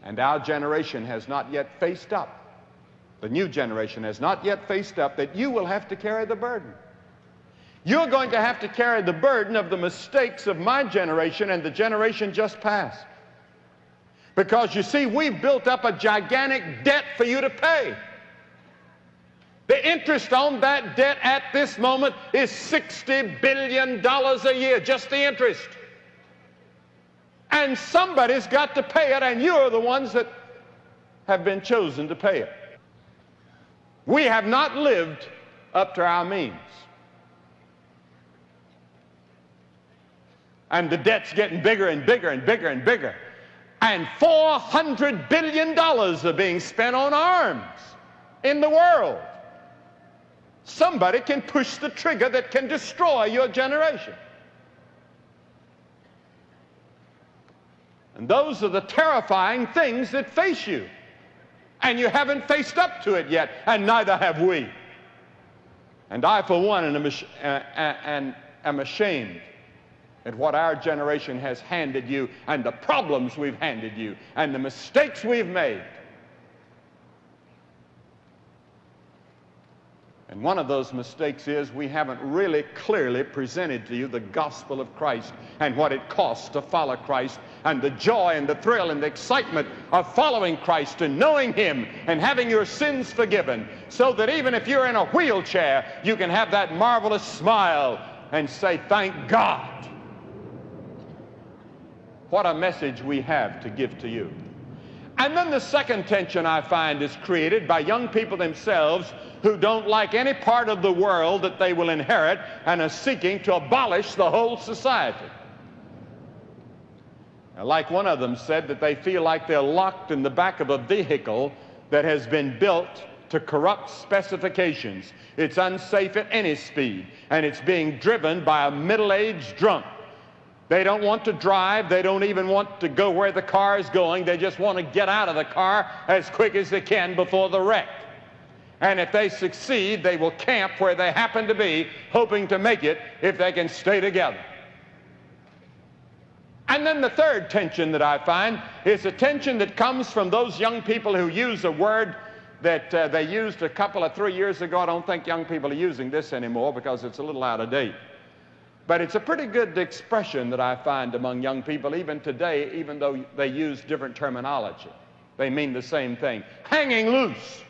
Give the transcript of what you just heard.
And our generation has not yet faced up, the new generation has not yet faced up, that you will have to carry the burden. You're going to have to carry the burden of the mistakes of my generation and the generation just past. Because you see, we've built up a gigantic debt for you to pay. The interest on that debt at this moment is $60 billion a year, just the interest. And somebody's got to pay it, and you're the ones that have been chosen to pay it. We have not lived up to our means. And the debt's getting bigger and bigger and bigger and bigger. And $400 billion are being spent on arms in the world. Somebody can push the trigger that can destroy your generation. And those are the terrifying things that face you. And you haven't faced up to it yet, and neither have we. And I, for one, am ashamed at what our generation has handed you, and the problems we've handed you, and the mistakes we've made. And one of those mistakes is we haven't really clearly presented to you the gospel of Christ and what it costs to follow Christ, and the joy and the thrill and the excitement of following Christ and knowing Him and having your sins forgiven, so that even if you're in a wheelchair, you can have that marvelous smile and say, "Thank God." What a message we have to give to you. And then the second tension I find is created by young people themselves who don't like any part of the world that they will inherit and are seeking to abolish the whole society. Now, like one of them said, that they feel like they're locked in the back of a vehicle that has been built to corrupt specifications. It's unsafe at any speed, and it's being driven by a middle-aged drunk. They don't want to drive. They don't even want to go where the car is going. They just want to get out of the car as quick as they can before the wreck. And if they succeed, they will camp where they happen to be, hoping to make it if they can stay together. And then the third tension that I find is a tension that comes from those young people who use a word that they used a couple of 3 years ago. I don't think young people are using this anymore because it's a little out of date. But it's a pretty good expression that I find among young people even today, even though they use different terminology. They mean the same thing. Hanging loose.